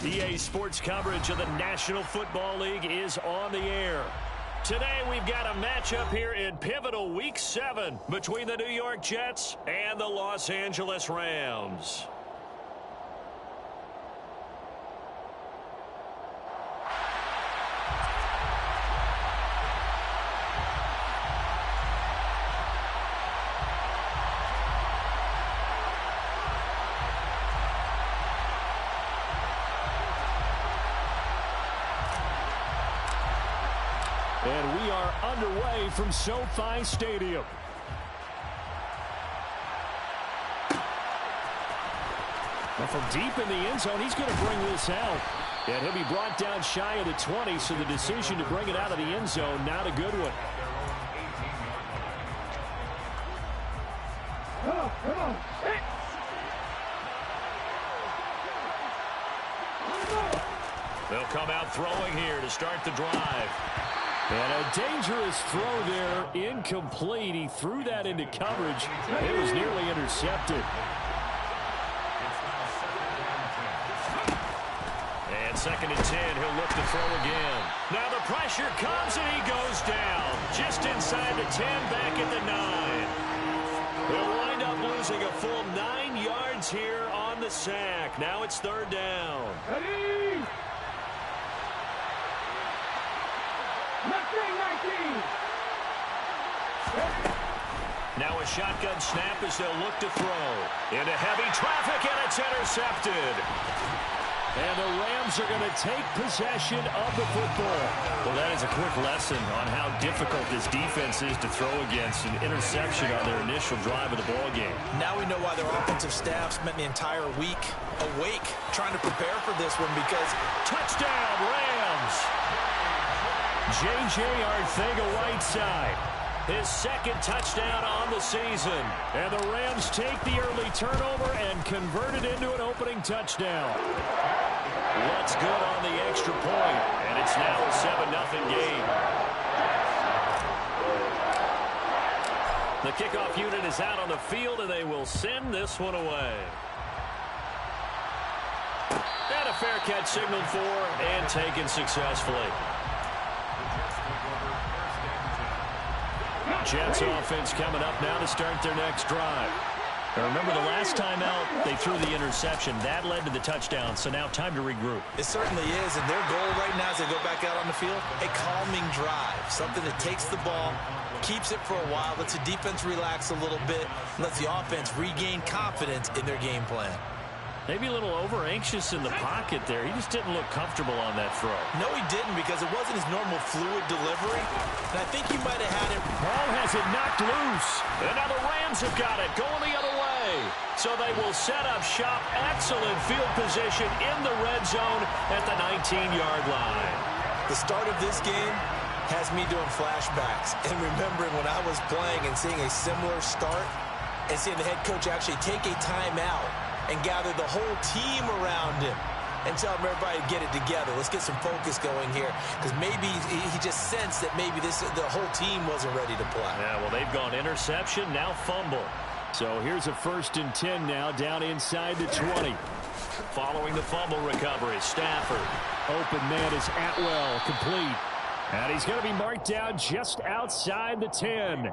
EA Sports coverage of the National Football League is on the air. Today we've got a matchup here in pivotal Week 7 between the New York Jets and the Los Angeles Rams. And we are underway from SoFi Stadium. Now from deep in the end zone, he's going to bring this out. And he'll be brought down shy of the 20, so the decision to bring it out of the end zone, not a good one. Come on. They'll come out throwing here to start the drive. And a dangerous throw there, incomplete. He threw that into coverage. It was nearly intercepted. And 2nd and 10, he'll look to throw again. Now the pressure comes and he goes down. Just inside the 10, back at the 9. They'll wind up losing a full 9 yards here on the sack. Now it's 3rd down. Ready? 19. Now a shotgun snap as they'll look to throw. Into heavy traffic, and it's intercepted. And the Rams are going to take possession of the football. Well, that is a quick lesson on how difficult this defense is to throw against. An interception on their initial drive of the ball game. Now we know why their offensive staff spent the entire week awake trying to prepare for this one, because touchdown, Rams! J.J. Arcega-Whiteside, his 2nd touchdown on the season. And the Rams take the early turnover and convert it into an opening touchdown. What's good on the extra point, and it's now a 7-0 game. The kickoff unit is out on the field, and they will send this one away. And a fair catch signaled for and taken successfully. Jets offense coming up now to start their next drive. Now remember, the last time out, they threw the interception. That led to the touchdown, so now time to regroup. It certainly is, and their goal right now as they go back out on the field, a calming drive, something that takes the ball, keeps it for a while, lets the defense relax a little bit, lets the offense regain confidence in their game plan. Maybe a little over-anxious in the pocket there. He just didn't look comfortable on that throw. No, he didn't, because it wasn't his normal fluid delivery. And I think he might have had it. Ball has it knocked loose. And now the Rams have got it going the other way. So they will set up shop. Excellent field position in the red zone at the 19-yard line. The start of this game has me doing flashbacks and remembering when I was playing and seeing a similar start and seeing the head coach actually take a timeout and gather the whole team around him and tell him, everybody, get it together. Let's get some focus going here, because maybe he just sensed that maybe the whole team wasn't ready to play. Yeah, well, they've gone interception, now fumble. So here's a 1st and 10 now, down inside the 20. Following the fumble recovery, Stafford. Open man is Atwell, complete. And he's going to be marked down just outside the 10.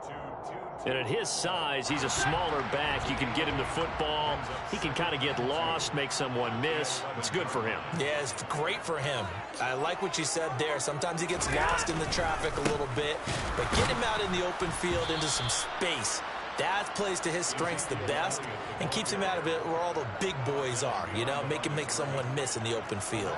And at his size, he's a smaller back. You can get him the football. He can kind of get lost, make someone miss. It's good for him. Yeah, it's great for him. I like what you said there. Sometimes he gets lost in the traffic a little bit, but get him out in the open field into some space. That plays to his strengths the best and keeps him out of it where all the big boys are, you know, make someone miss in the open field.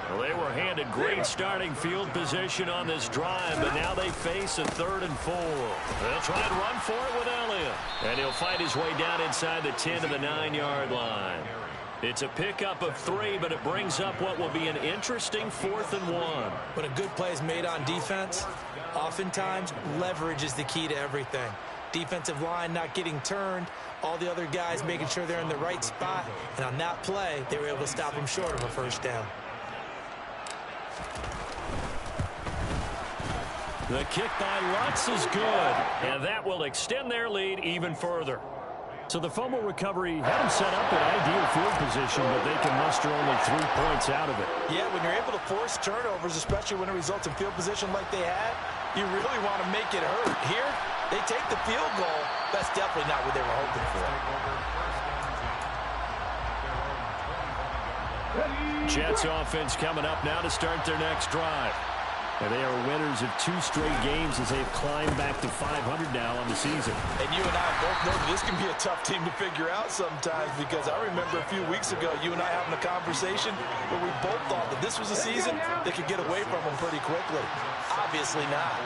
Well, they were handed great starting field position on this drive, but now they face a 3rd and 4. They'll try and run for it with Elliott. And he'll fight his way down inside the 10 to the 9-yard line. It's a pickup of 3, but it brings up what will be an interesting 4th and 1. When a good play is made on defense, oftentimes leverage is the key to everything. Defensive line not getting turned, all the other guys making sure they're in the right spot, and on that play, they were able to stop them short of a 1st down. The kick by Lutz is good, and that will extend their lead even further. So the fumble recovery had them set up in ideal field position, but they can muster only 3 points out of it. Yeah, when you're able to force turnovers, especially when it results in field position like they had, you really want to make it hurt. Here, they take the field goal. That's definitely not what they were hoping for. Jets offense coming up now to start their next drive. And they are winners of 2 straight games as they've climbed back to 500 now on the season. And you and I both know that this can be a tough team to figure out sometimes, because I remember a few weeks ago you and I having a conversation where we both thought that this was a season that could get away from them pretty quickly. Obviously not.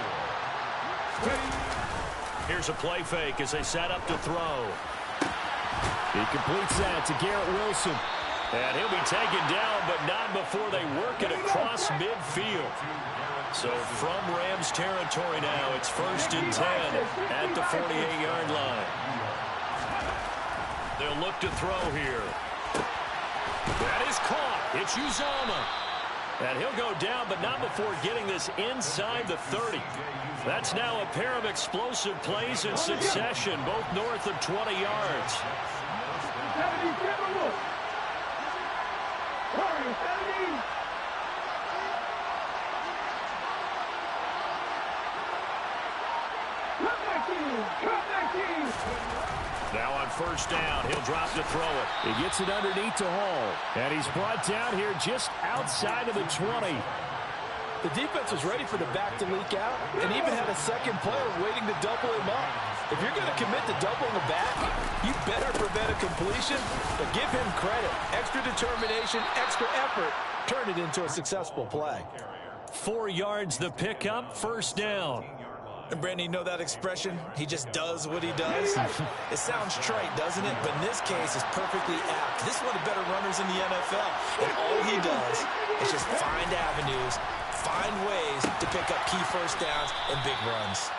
Here's a play fake as they set up to throw. He completes that to Garrett Wilson. And he'll be taken down, but not before they work it across midfield. So from Rams territory now, it's 1st and 10 at the 48-yard line. They'll look to throw here. That is caught. It's Uzomah. And he'll go down, but not before getting this inside the 30. That's now a pair of explosive plays in succession, both north of 20 yards. Now on 1st down, he'll drop to throw it. He gets it underneath to Hall. And he's brought down here just outside of the 20. The defense was ready for the back to leak out and even had a second player waiting to double him up. If you're going to commit to doubling the back, you better prevent a completion, but give him credit. Extra determination, extra effort, turn it into a successful play. 4 yards the pickup, 1st down. And Brandon, you know that expression? He just does what he does. It sounds trite, doesn't it? But in this case, it's perfectly apt. This is one of the better runners in the NFL. And all he does is just find avenues, find ways to pick up key 1st downs and big runs.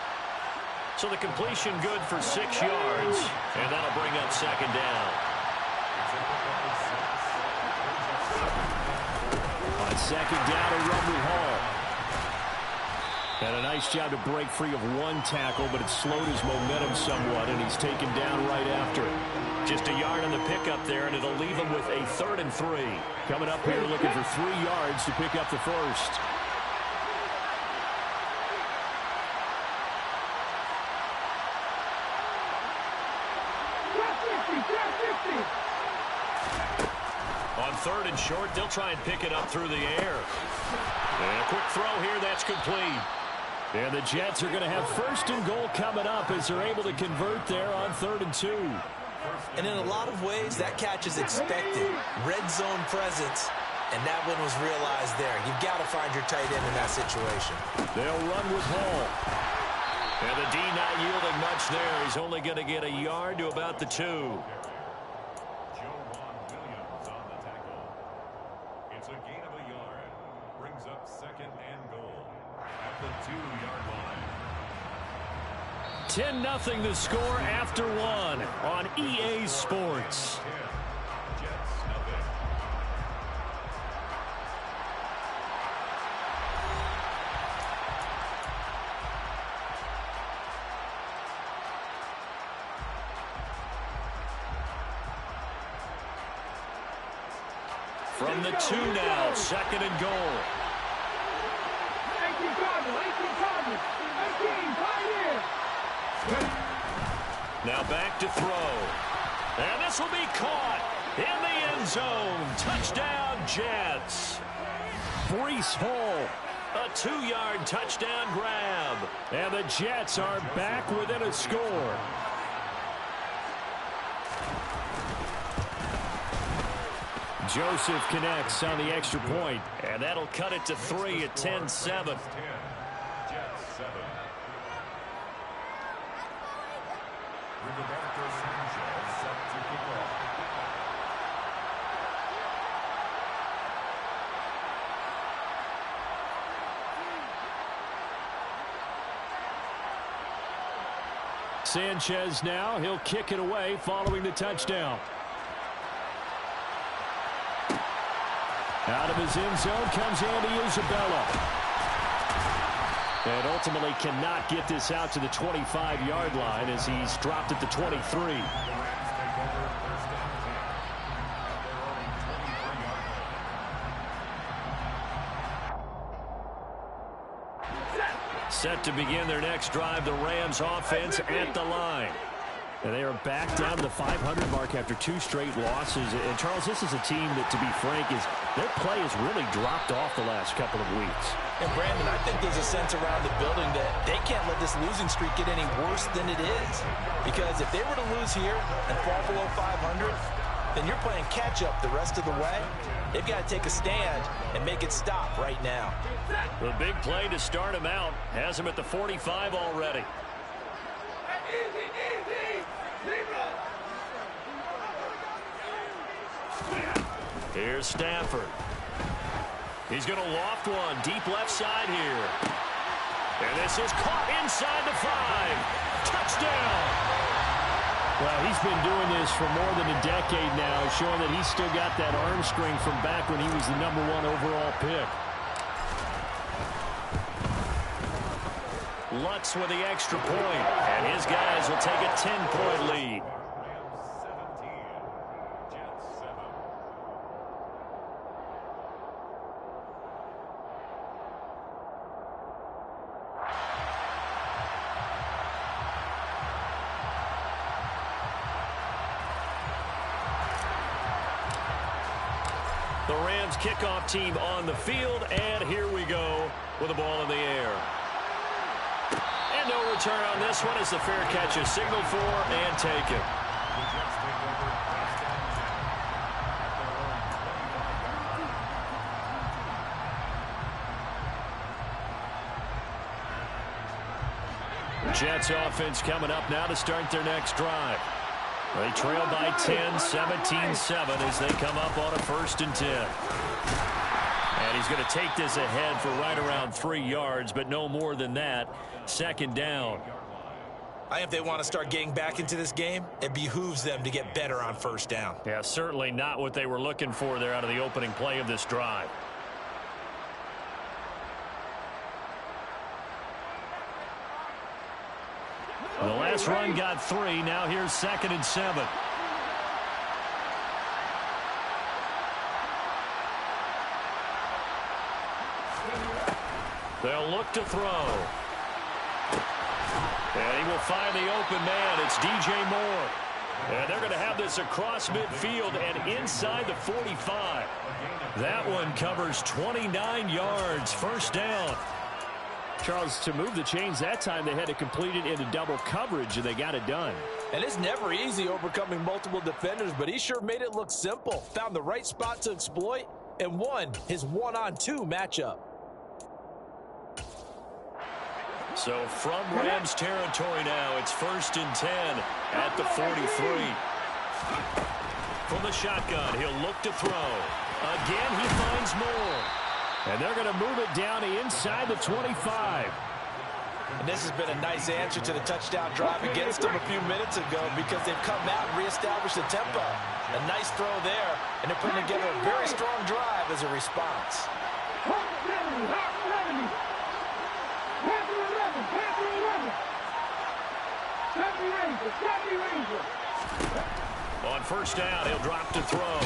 So the completion good for 6 yards. And that'll bring up 2nd down. On 2nd down, a run with Hall. And a nice job to break free of 1 tackle, but it slowed his momentum somewhat, and he's taken down right after. Just a yard on the pickup there, and it'll leave him with a 3rd and 3. Coming up here looking for 3 yards to pick up the 1st. On 3rd and short, they'll try and pick it up through the air. And a quick throw here, that's complete. And the Jets are going to have 1st and goal coming up as they're able to convert there on 3rd and 2. And in a lot of ways, that catch is expected. Red zone presence, and that one was realized there. You've got to find your tight end in that situation. They'll run with Hall. And the D not yielding much there. He's only going to get a yard to about the 2. It's a gain of a yard. Brings up 2nd and goal at the 2-yard line. 10-0 the score after 1 on EA Sports. Jets nothing. From the 2 now, 2nd and goal. Now back to throw. And this will be caught in the end zone. Touchdown, Jets. Breece Hall, a 2-yard touchdown grab. And the Jets are back within a score. Joseph connects on the extra point, and that'll cut it to 3 at 10-7. 10, Jets 7. Rigoberto Sanchez set to kick off. Sanchez now, he'll kick it away following the touchdown. Out of his end zone comes Andy Isabella. And ultimately cannot get this out to the 25-yard line as he's dropped at the 23. Set to begin their next drive, the Rams offense at the line. And they are back down to the 500 mark after 2 straight losses. And, Charles, this is a team that, to be frank, their play has really dropped off the last couple of weeks. And, Brandon, I think there's a sense around the building that they can't let this losing streak get any worse than it is. Because if they were to lose here and fall below 500, then you're playing catch-up the rest of the way. They've got to take a stand and make it stop right now. The big play to start him out has him at the 45 already. Here's Stafford. He's going to loft one deep left side here. And this is caught inside the 5. Touchdown! Well, he's been doing this for more than a decade now, showing that he's still got that arm string from back when he was the #1 overall pick. Lutz with the extra point, and his guys will take a 10-point lead. The Rams kickoff team on the field, and here we go with the ball in the air. And no return on this one as the fair catch is signaled for and taken. Jets offense coming up now to start their next drive. They trail by 10, 17-7 as they come up on a 1st and 10. And he's going to take this ahead for right around 3 yards, but no more than that. 2nd down. I think if they want to start getting back into this game, it behooves them to get better on 1st down. Yeah, certainly not what they were looking for there out of the opening play of this drive. The last run got 3. Now here's 2nd and 7. They'll look to throw. And he will find the open man. It's DJ Moore. And they're going to have this across midfield and inside the 45. That one covers 29 yards. 1st down. Charles, to move the chains that time, they had to complete it into double coverage, and they got it done. And it's never easy overcoming multiple defenders, but he sure made it look simple. Found the right spot to exploit and won his 1-on-2 matchup. So from Rams territory now, it's 1st and 10 at the 43. From the shotgun, he'll look to throw. Again, he finds Moore. And they're going to move it down inside the 25. And this has been a nice answer to the touchdown drive against them a few minutes ago because they've come out and reestablished the tempo. A nice throw there, and they're putting together a very strong drive as a response. On 1st down, he'll drop to throw.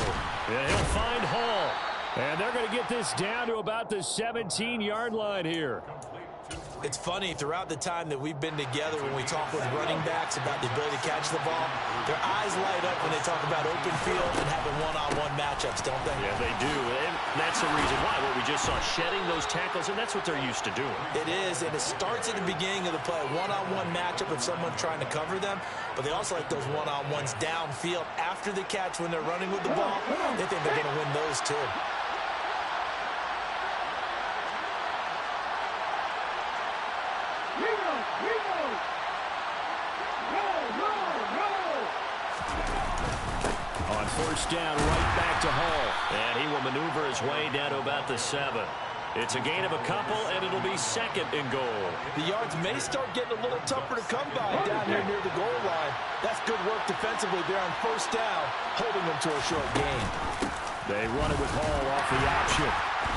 And he'll find Hall. And they're going to get this down to about the 17-yard line here. It's funny, throughout the time that we've been together when we talk with running backs about the ability to catch the ball, their eyes light up when they talk about open field and having one-on-one matchups, don't they? Yeah, they do. And that's the reason why. What we just saw, shedding those tackles, and that's what they're used to doing. It is, and it starts at the beginning of the play. One-on-one matchup if someone's trying to cover them, but they also like those one-on-ones downfield after the catch when they're running with the ball. They think they're going to win those too. On 1st down, right back to Hall. And he will maneuver his way down to about the 7. It's a gain of a couple, and it'll be 2nd and goal. The yards may start getting a little tougher to come by down here near the goal line. That's good work defensively there on 1st down, holding them to a short gain. They run it with Hall off the option.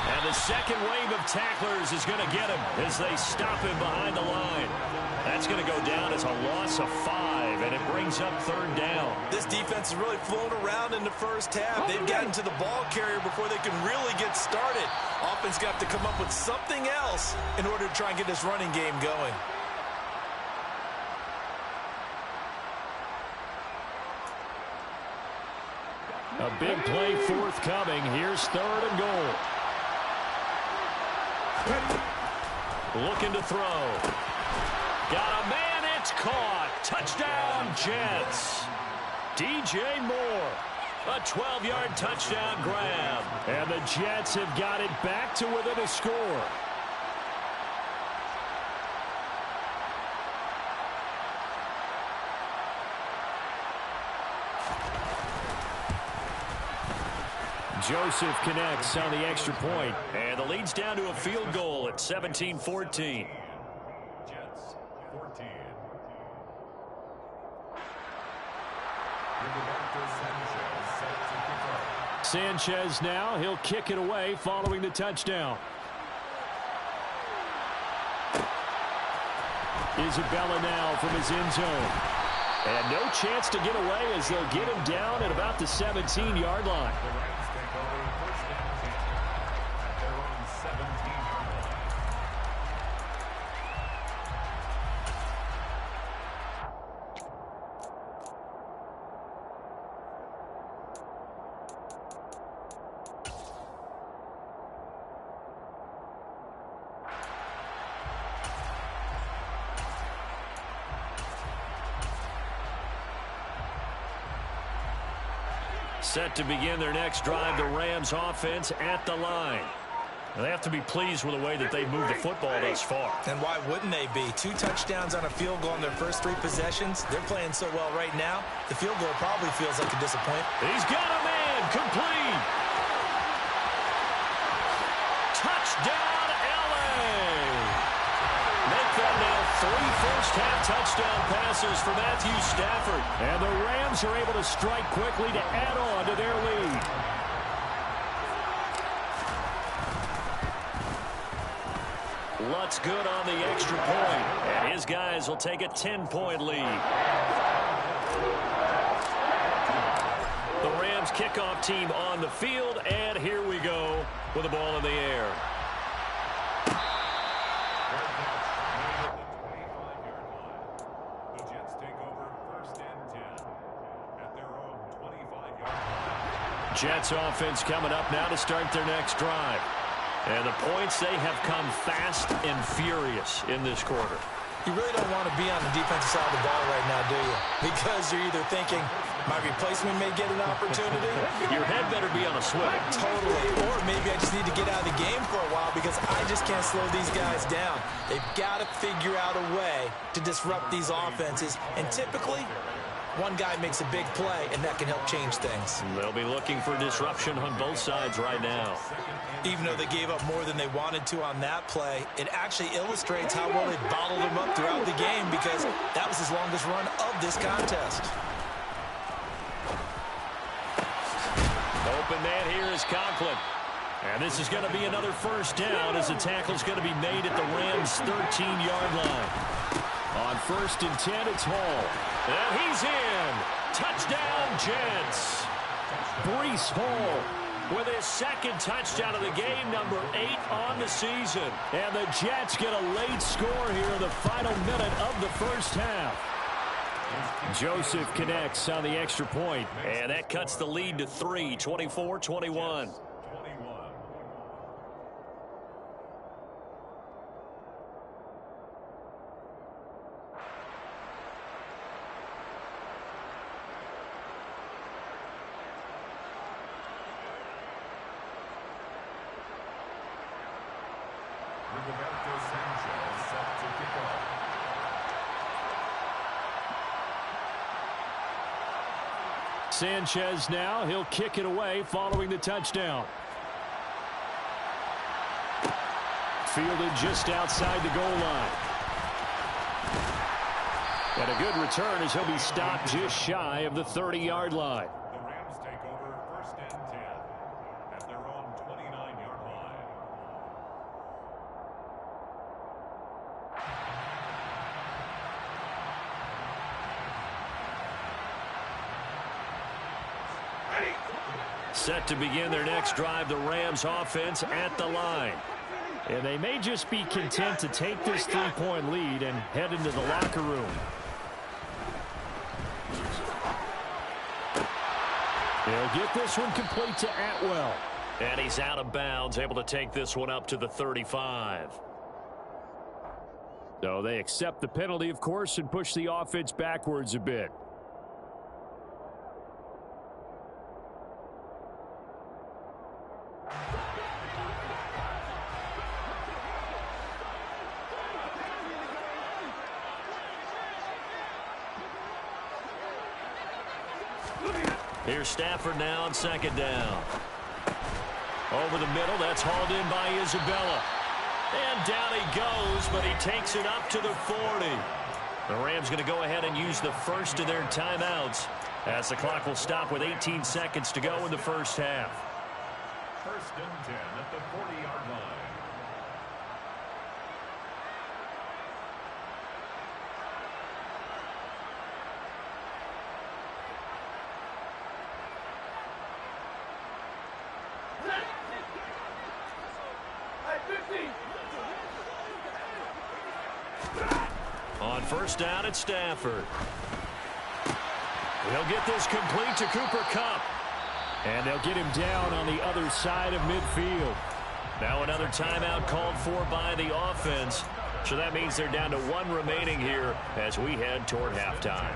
And the second wave of tacklers is going to get him as they stop him behind the line. That's going to go down as a loss of 5. and it brings up third down. This defense is really flown around in the first half. They've gotten to the ball carrier before they can really get started. Offense got to come up with something else in order to try and get this running game going. A big play forthcoming. Here's third and goal. Looking to throw. Got a man. It's caught. Touchdown, Jets. DJ Moore. A 12-yard touchdown grab. And the Jets have got it back to within a score. Joseph connects on the extra point. And the lead's down to a field goal at 17-14. Jets 14. Sanchez now, he'll kick it away following the touchdown. Isabella now from his end zone. And no chance to get away as they'll get him down at about the 17-yard line. The Rams take over first and 10 at their own 17-yard line. Set to begin their next drive, the Rams offense at the line. Now, they have to be pleased with the way that they've moved the football thus far. And why wouldn't they be? 2 touchdowns on a field goal in their first 3 possessions. They're playing so well right now, the field goal probably feels like a disappointment. He's got a man, complete. Touchdown, LA. Make that now 3 first-half touchdown passes for Matthew Stafford. And the Rams are able to strike quickly to add on to their lead. Lutz good on the extra point. And his guys will take a 10-point lead. The Rams kickoff team on the field. And here we go with the ball in the air. Jets offense coming up now to start their next drive. And the points, they have come fast and furious in this quarter. You really don't want to be on the defensive side of the ball right now, do you? Because you're either thinking, my replacement may get an opportunity. Your head better be on a swivel. Totally. Or maybe I just need to get out of the game for a while because I just can't slow these guys down. They've got to figure out a way to disrupt these offenses. And typically, one guy makes a big play, and that can help change things. They'll be looking for disruption on both sides right now. Even though they gave up more than they wanted to on that play, it actually illustrates how well they bottled them up throughout the game because that was his longest run of this contest. Open man here is Conklin. And this is going to be another first down as the tackle's going to be made at the Rams' 13-yard line. On first and 10, it's Hall. And he's in. Touchdown, Jets. Breece Hall with his second touchdown of the game, number 8 on the season. And the Jets get a late score here in the final minute of the first half. Joseph connects on the extra point. And that cuts the lead to 3, 24-21. Sanchez now, he'll kick it away following the touchdown. Fielded just outside the goal line. And a good return as he'll be stopped just shy of the 30-yard line. The Rams take over first and 10 at their own 29-yard line. Set to begin their next drive, the Rams offense at the line. And they may just be content to take this 3-point lead and head into the locker room. They'll get this one complete to Atwell. And he's out of bounds, able to take this one up to the 35. So they accept the penalty, of course, and push the offense backwards a bit. Here's Stafford now on second down. Over the middle, that's hauled in by Isabella. And down he goes, but he takes it up to the 40. The Rams going to go ahead and use the first of their timeouts as the clock will stop with 18 seconds to go in the first half. First and 10 at the 40-yard line. On first down, it's Stafford. He'll get this complete to Cooper Kupp. And they'll get him down on the other side of midfield. Now another timeout called for by the offense. So that means they're down to one remaining here as we head toward halftime.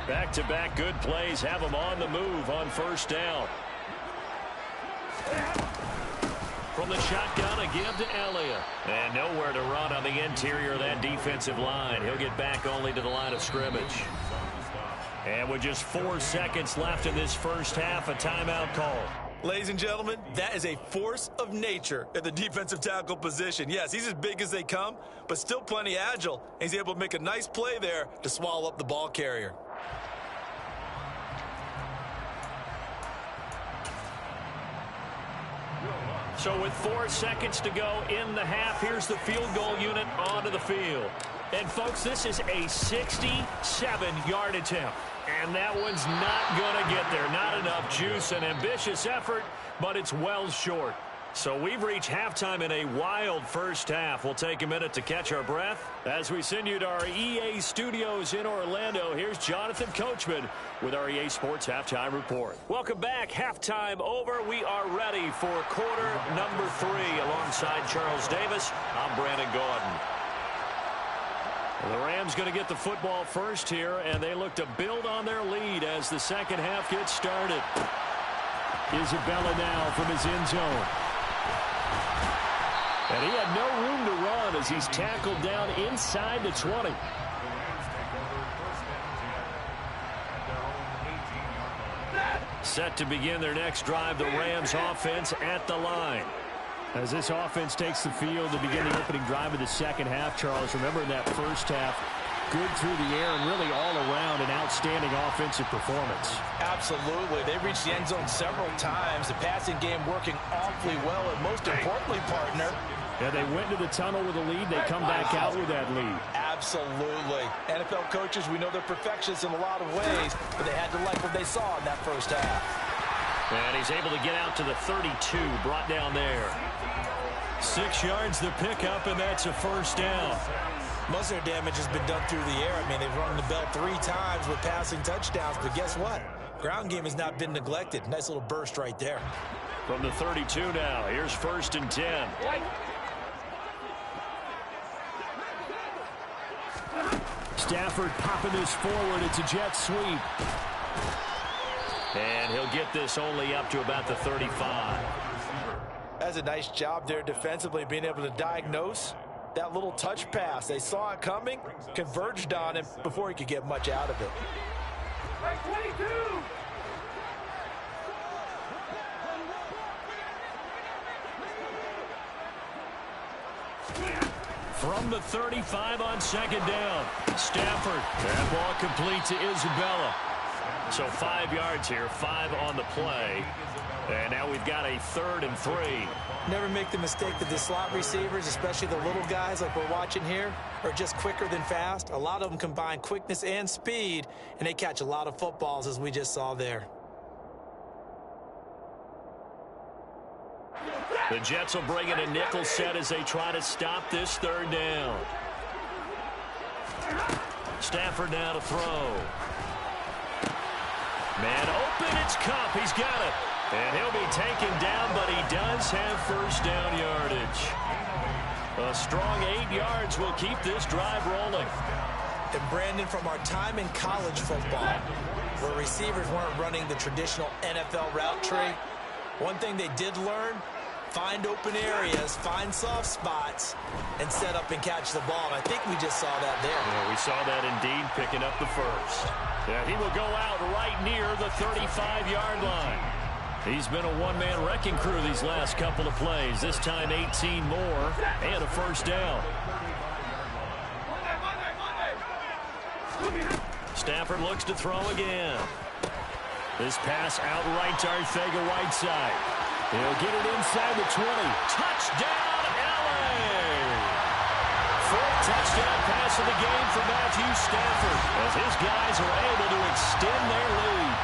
Back-to-back good plays have them on the move on first down. From the shotgun, a give to Elliott. And nowhere to run on the interior of that defensive line. He'll get back only to the line of scrimmage. And with just 4 seconds left in this first half, a timeout call. Ladies and gentlemen, that is a force of nature at the defensive tackle position. Yes, he's as big as they come, but still plenty agile. And he's able to make a nice play there to swallow up the ball carrier. So with 4 seconds to go in the half, here's the field goal unit onto the field. And, folks, this is a 67-yard attempt. And that one's not going to get there. Not enough juice, an ambitious effort, but it's well short. So we've reached halftime in a wild first half. We'll take a minute to catch our breath as we send you to our EA studios in Orlando. Here's Jonathan Coachman with our EA Sports Halftime Report. Welcome back. Halftime over. We are ready for quarter number 3 alongside Charles Davis. I'm Brandon Gordon. The Rams going to get the football first here, and they look to build on their lead as the second half gets started. Isabella now from his end zone. And he had no room to run as he's tackled down inside the 20. Set to begin their next drive, the Rams offense at the line. As this offense takes the field to begin the opening drive of the second half, Charles, remember in that first half, good through the air and really all around an outstanding offensive performance. Absolutely. They reached the end zone several times. The passing game working awfully well, and most importantly, partner. Yeah, they went to the tunnel with a lead. They come back out with that lead. Absolutely. NFL coaches, we know they're perfectionists in a lot of ways, but they had to like what they saw in that first half. And he's able to get out to the 32, brought down there. 6 yards the pickup, and that's a first down. Most of their damage has been done through the air. I mean, they've rung the bell 3 times with passing touchdowns, but guess what? Ground game has not been neglected. Nice little burst right there. From the 32 now, here's first and 10. Stafford popping this forward. It's a jet sweep. And he'll get this only up to about the 35. That's a nice job there defensively, being able to diagnose that little touch pass. They saw it coming, converged on him before he could get much out of it. 22! From the 35 on second down, Stafford. That ball complete to Isabella. So 5 yards here, 5 on the play. And now we've got a 3rd and 3. Never make the mistake that the slot receivers, especially the little guys like we're watching here, are just quicker than fast. A lot of them combine quickness and speed, and they catch a lot of footballs, as we just saw there. The Jets will bring in a nickel set as they try to stop this 3rd down. Stafford now to throw. Man open, it's Kupp. He's got it. And he'll be taken down, but he does have 1st down yardage. A strong 8 yards will keep this drive rolling. And Brandon, from our time in college football, where receivers weren't running the traditional NFL route tree, one thing they did learn: find open areas, find soft spots, and set up and catch the ball. And I think we just saw that there. Yeah, we saw that indeed, picking up the 1st. Yeah, he will go out right near the 35-yard line. He's been a one-man wrecking crew these last couple of plays. This time 18 more and a 1st down. Stafford looks to throw again. This pass outright to Arcega-Whiteside. He'll get it inside the 20. Touchdown, LA! 4th touchdown pass of the game for Matthew Stafford, as his guys are able to extend their lead.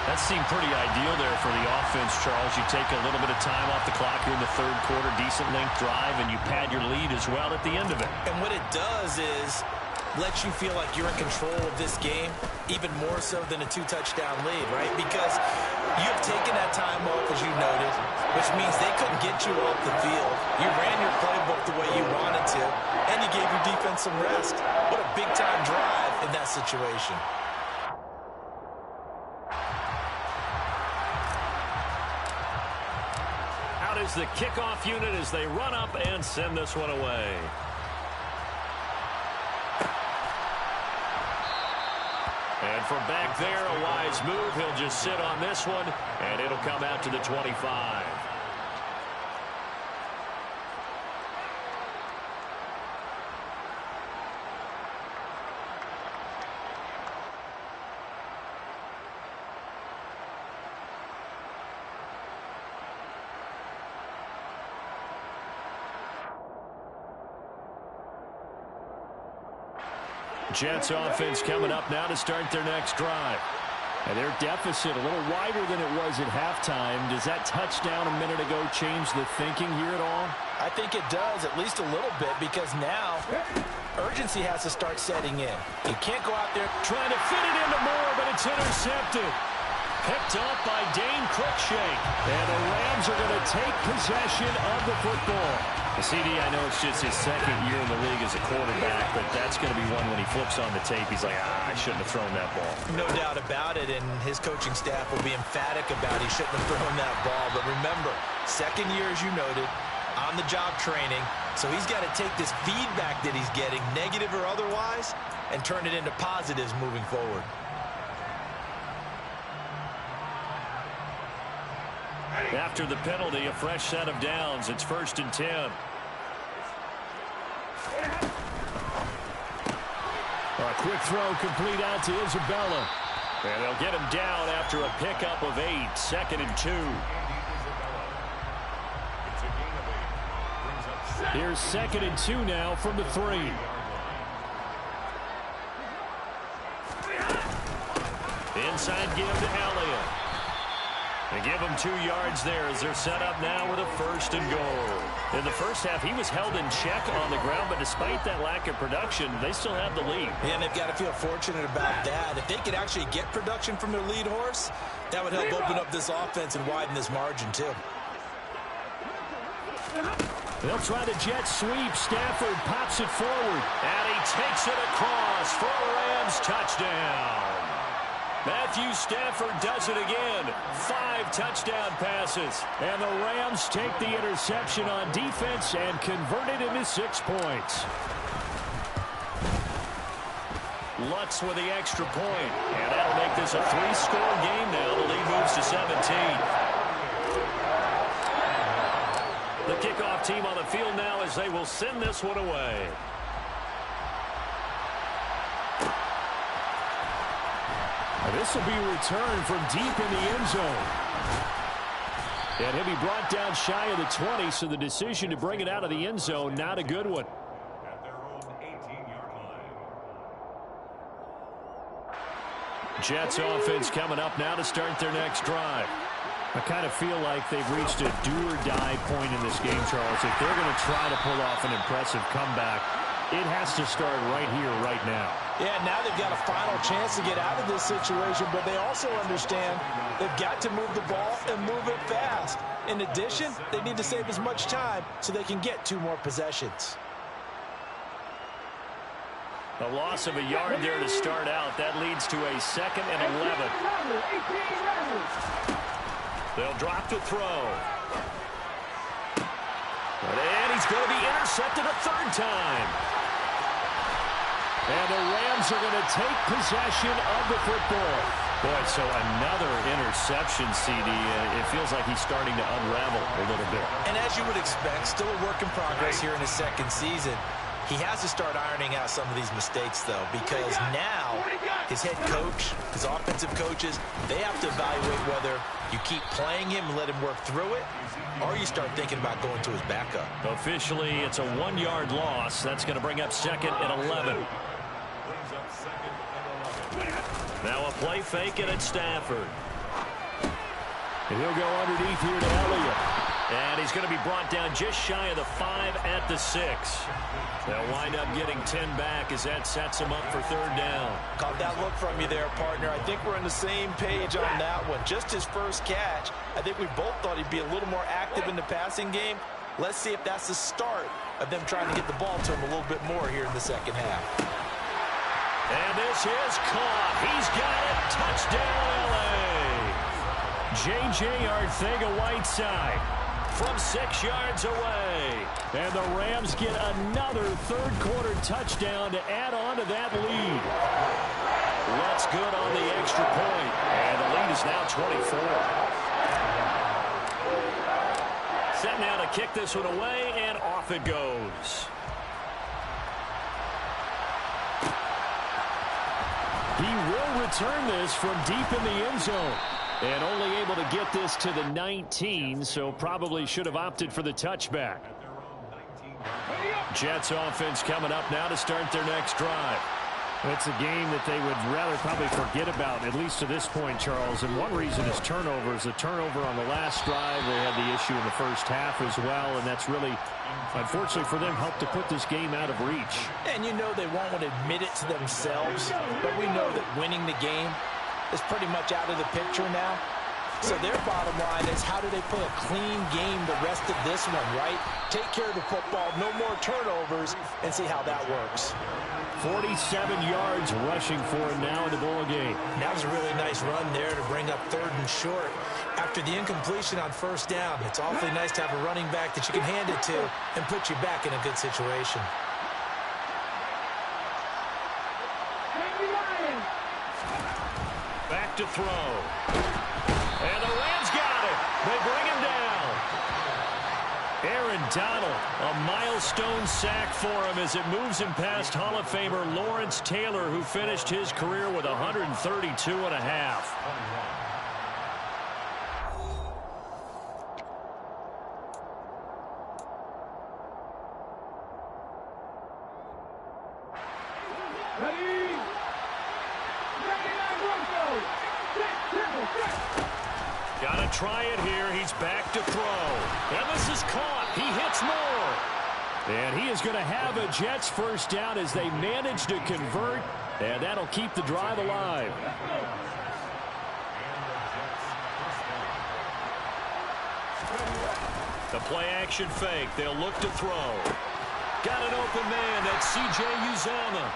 That seemed pretty ideal there for the offense, Charles. You take a little bit of time off the clock here in the 3rd quarter, decent length drive, and you pad your lead as well at the end of it. And what it does is lets you feel like you're in control of this game, even more so than a 2-touchdown lead, right? Because you've taken that time off, as you noted, which means they couldn't get you off the field. You ran your playbook the way you wanted to, and you gave your defense some rest. What a big-time drive in that situation. Out is the kickoff unit as they run up and send this one away. And from back there, a wise move. He'll just sit on this one, and it'll come out to the 25. Jets offense coming up now to start their next drive. And their deficit a little wider than it was at halftime. Does that touchdown a minute ago change the thinking here at all? I think it does, at least a little bit, because now urgency has to start setting in. You can't go out there trying to fit it into Moore, but it's intercepted. Picked up by Dane Cruikshank. And the Rams are going to take possession of the football. CD, I know it's just his 2nd year in the league as a quarterback, but that's going to be one when he flips on the tape. He's like, I shouldn't have thrown that ball. No doubt about it, and his coaching staff will be emphatic about he shouldn't have thrown that ball. But remember, 2nd year, as you noted, on-the-job training. So he's got to take this feedback that he's getting, negative or otherwise, and turn it into positives moving forward. After the penalty, a fresh set of downs. It's 1st and 10. A quick throw complete out to Isabella. And they'll get him down after a pickup of 8. 2nd and 2. Here's 2nd and 2 now from the 3. Inside give to Elliott. They give him 2 yards there as they're set up now with a 1st and goal. In the first half, he was held in check on the ground, but despite that lack of production, they still have the lead. Yeah, and they've got to feel fortunate about that. If they could actually get production from their lead horse, that would help open up this offense and widen this margin, too. They'll try the jet sweep. Stafford pops it forward, and he takes it across for a Rams touchdown. Matthew Stafford does it again. 5 touchdown passes. And the Rams take the interception on defense and convert it into 6 points. Lutz with the extra point. And that'll make this a 3-score game now. The lead moves to 17. The kickoff team on the field now as they will send this one away. This will be returned from deep in the end zone. And he'll be brought down shy of the 20, so the decision to bring it out of the end zone, not a good one. At their own 18-yard line. Jets offense coming up now to start their next drive. I kind of feel like they've reached a do-or-die point in this game, Charles. If they're going to try to pull off an impressive comeback, it has to start right here, right now. Yeah, now they've got a final chance to get out of this situation, but they also understand they've got to move the ball and move it fast. In addition, they need to save as much time so they can get 2 more possessions. A loss of a yard there to start out. That leads to a 2nd and 11. They'll drop to throw. And he's going to be intercepted a 3rd time. And the Rams are going to take possession of the football. Boy, so another interception, CD. It feels like he's starting to unravel a little bit. And as you would expect, still a work in progress here in his 2nd season. He has to start ironing out some of these mistakes, though, because now his head coach, his offensive coaches, they have to evaluate whether you keep playing him and let him work through it, or you start thinking about going to his backup. Officially, it's a 1-yard loss. That's going to bring up 2nd and 11. Now a play fake, and it's Stafford. And he'll go underneath here to Elliott. And he's going to be brought down just shy of the 5 at the 6. They'll wind up getting 10 back as that sets him up for 3rd down. Caught that look from you there, partner. I think we're on the same page on that one. Just his first catch. I think we both thought he'd be a little more active in the passing game. Let's see if that's the start of them trying to get the ball to him a little bit more here in the 2nd half. And this is caught. He's got it. Touchdown, L.A. J.J. Arcega-Whiteside from 6 yards away. And the Rams get another 3rd quarter touchdown to add on to that lead. That's good on the extra point. And the lead is now 24. Set now to kick this one away, and off it goes. He will return this from deep in the end zone. And only able to get this to the 19, so probably should have opted for the touchback. Jets offense coming up now to start their next drive. It's a game that they would rather probably forget about, at least to this point, Charles. And one reason is turnovers. The turnover on the last drive, they had the issue in the first half as well, and that's really, unfortunately for them, helped to put this game out of reach. And you know they won't want to admit it to themselves, but we know that winning the game is pretty much out of the picture now. So their bottom line is, how do they play a clean game the rest of this one, right? Take care of the football, no more turnovers, and see how that works. 47 yards rushing for him now in the ball game. That was a really nice run there to bring up 3rd and short. After the incompletion on 1st down, it's awfully nice to have a running back that you can hand it to and put you back in a good situation. Back to throw. And the Rams got it. They bring him down. Aaron Donald, a milestone sack for him as it moves him past Hall of Famer Lawrence Taylor, who finished his career with 132 and a half. Gotta try it here. He's back to throw. And this is caught. He hits more. And he is going to have a Jets 1st down as they manage to convert. And that'll keep the drive alive. The play action fake. They'll look to throw. Got an open man. That's C.J. Uzomah.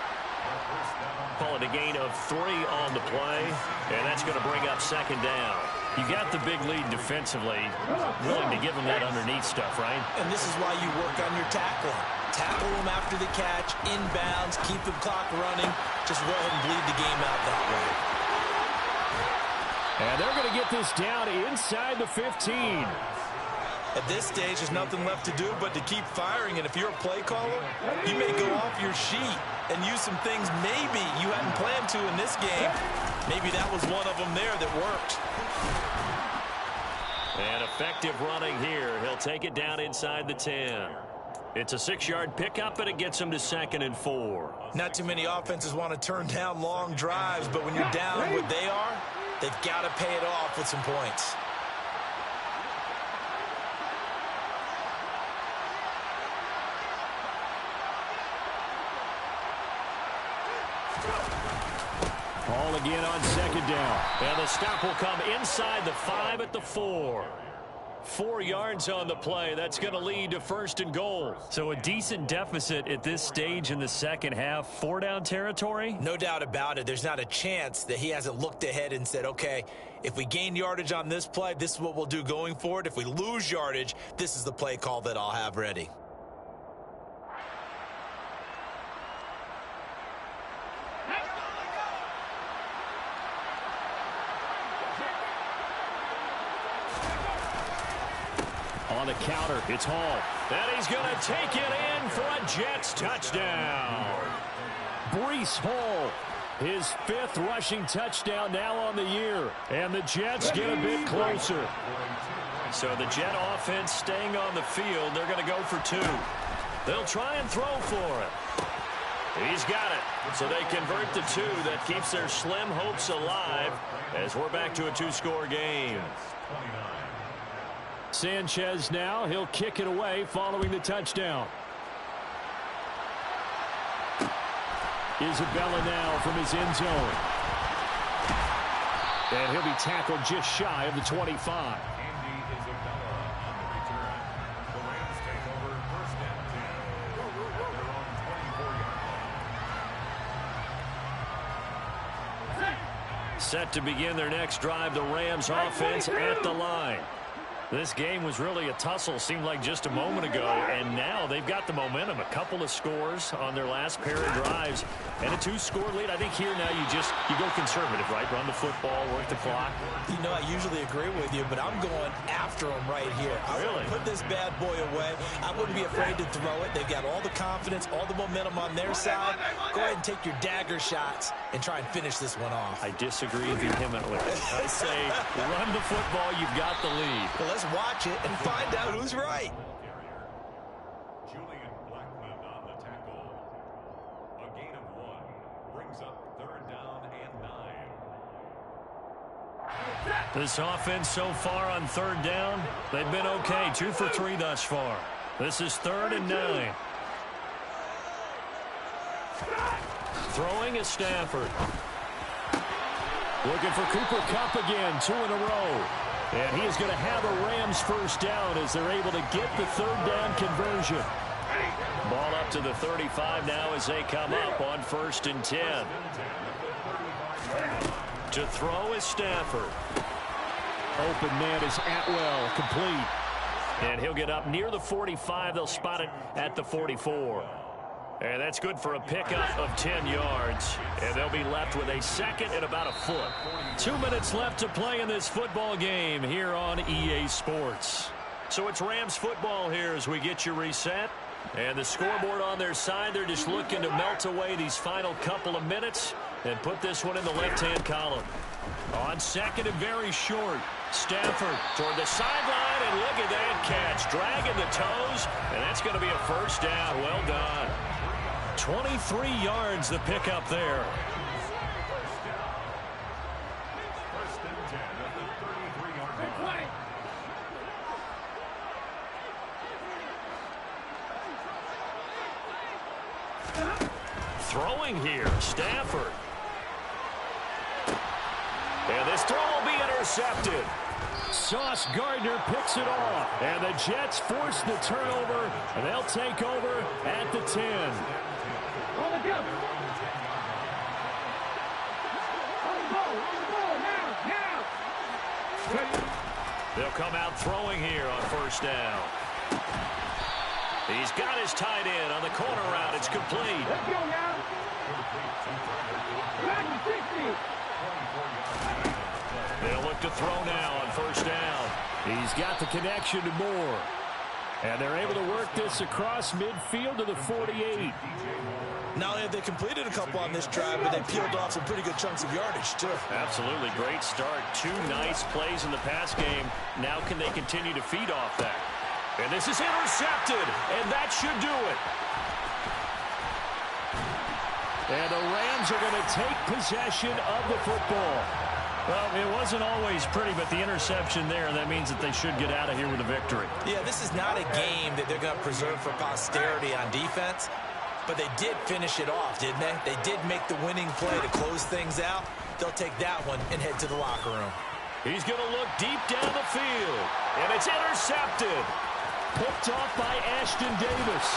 Call it a gain of 3 on the play. And that's going to bring up 2nd down. You got the big lead defensively, willing to give them that underneath stuff, right? And this is why you work on your tackling. Tackle them after the catch, inbounds, keep the clock running. Just go ahead and bleed the game out that way. And they're going to get this down inside the 15. At this stage, there's nothing left to do but to keep firing. And if you're a play caller, you may go off your sheet and use some things maybe you hadn't planned to in this game. Maybe that was one of them there that worked. And effective running here. He'll take it down inside the 10. It's a 6-yard pickup, and it gets him to 2nd and 4. Not too many offenses want to turn down long drives, but when you're down what they are, they've got to pay it off with some points. Ball again on 2nd down. And the stop will come inside the 5 at the 4. 4 yards on the play. That's going to lead to 1st and goal. So a decent deficit at this stage in the second half. 4-down territory? No doubt about it. There's not a chance that he hasn't looked ahead and said, okay, if we gain yardage on this play, this is what we'll do going forward. If we lose yardage, this is the play call that I'll have ready. On the counter, it's Hall. And he's going to take it in for a Jets touchdown. Breece Hall, his 5th rushing touchdown now on the year. And the Jets get a bit closer. So the Jet offense staying on the field. They're going to go for 2. They'll try and throw for it. He's got it. So they convert the 2. That keeps their slim hopes alive as we're back to a 2-score game. Sanchez now, he'll kick it away following the touchdown. Isabella now from his end zone. And he'll be tackled just shy of the 25. Andy Isabella on the return. The Rams take over 1st and 10 at their own 24-yard line. Set to begin their next drive, the Rams offense at the line. This game was really a tussle, seemed like just a moment ago, and now they've got the momentum. A couple of scores on their last pair of drives, and a 2-score lead. I think here now you go conservative, right? Run the football, work the clock. You know, I usually agree with you, but I'm going after him right here. I really put this bad boy away. I wouldn't be afraid to throw it. They've got all the confidence, all the momentum on their side. Go ahead and take your dagger shots and try and finish this one off. I disagree vehemently. I say run the football, you've got the lead. Well, let's watch it and find out who's right. Julian Blackman on the tackle. A gain of 1 brings up 3rd down and 9. This offense so far on 3rd down, they've been okay. 2 for 3 thus far. This is 3rd and 9. Throwing is Stafford. Looking for Cooper Kupp again, 2 in a row. And he is going to have a Rams 1st down as they're able to get the 3rd down conversion. Ball up to the 35 now as they come up on 1st and 10. To throw is Stafford. Open man is Atwell, complete. And he'll get up near the 45. They'll spot it at the 44. And that's good for a pickup of 10 yards. And they'll be left with a 2nd and about a foot. 2 minutes left to play in this football game here on EA Sports. So it's Rams football here as we get you reset. And the scoreboard on their side, they're just looking to melt away these final couple of minutes and put this one in the left-hand column. On 2nd and very short, Stafford toward the sideline, and look at that catch. Dragging the toes, and that's going to be a 1st down. Well done. 23 yards the pickup there. 1st and 10 at the 33-yard line. Throwing here, Stafford. And this throw will be intercepted. Sauce Gardner picks it off. And the Jets force the turnover, and they'll take over at the 10. They'll come out throwing here on 1st down. He's got his tight end on the corner route. It's complete. Let's go now. Back to 60. They'll look to throw now on 1st down. He's got the connection to Moore. And they're able to work this across midfield to the 48. Not only have they completed a couple on this drive, but they peeled off some pretty good chunks of yardage, too. Absolutely. Great start. 2 nice plays in the pass game. Now can they continue to feed off that? And this is intercepted, and that should do it. And the Rams are going to take possession of the football. Well, it wasn't always pretty, but the interception there, that means that they should get out of here with a victory. Yeah, this is not a game that they're going to preserve for posterity on defense, but they did finish it off, didn't they? They did make the winning play to close things out. They'll take that one and head to the locker room. He's going to look deep down the field, and it's intercepted. Picked off by Ashton Davis.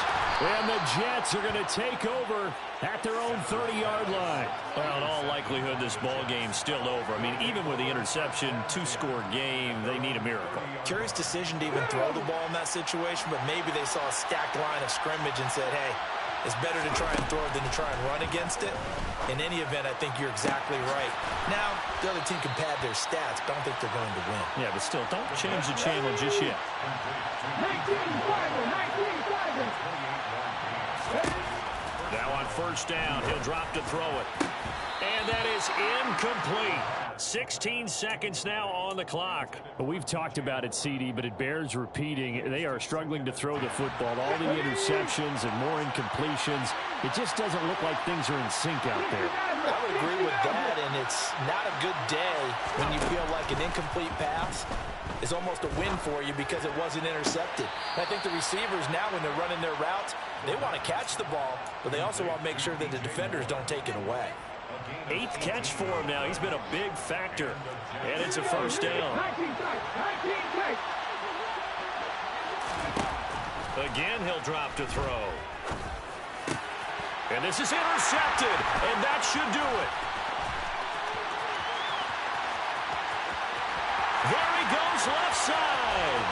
And the Jets are going to take over at their own 30-yard line. Well, in all likelihood, this ball game's still over. I mean, even with the interception, 2-score game, they need a miracle. Curious decision to even throw the ball in that situation, but maybe they saw a stacked line of scrimmage and said, hey, it's better to try and throw it than to try and run against it. In any event, I think you're exactly right. Now, the other team can pad their stats, but I don't think they're going to win. Yeah, but still, don't change the channel just yet. 19-5, 19-5. Now on first down, he'll drop to throw it. And that is incomplete. 16 seconds now on the clock. Well, we've talked about it, CD, but it bears repeating. They are struggling to throw the football. All the interceptions and more incompletions. It just doesn't look like things are in sync out there. I would agree with that, and it's not a good day when you feel like an incomplete pass is almost a win for you because it wasn't intercepted. And I think the receivers now, when they're running their routes, they want to catch the ball, but they also want to make sure that the defenders don't take it away. 8th catch for him now. He's been a big factor. And it's a first down. Again, he'll drop to throw. And this is intercepted. And that should do it. There he goes left side.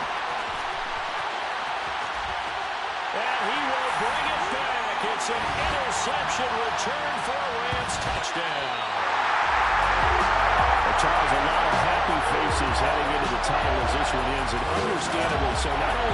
And he will bring it back. It's an interception return for a Rams touchdown. Well, Charles, a lot of happy faces heading into the title as this one ends. And understandably so, not only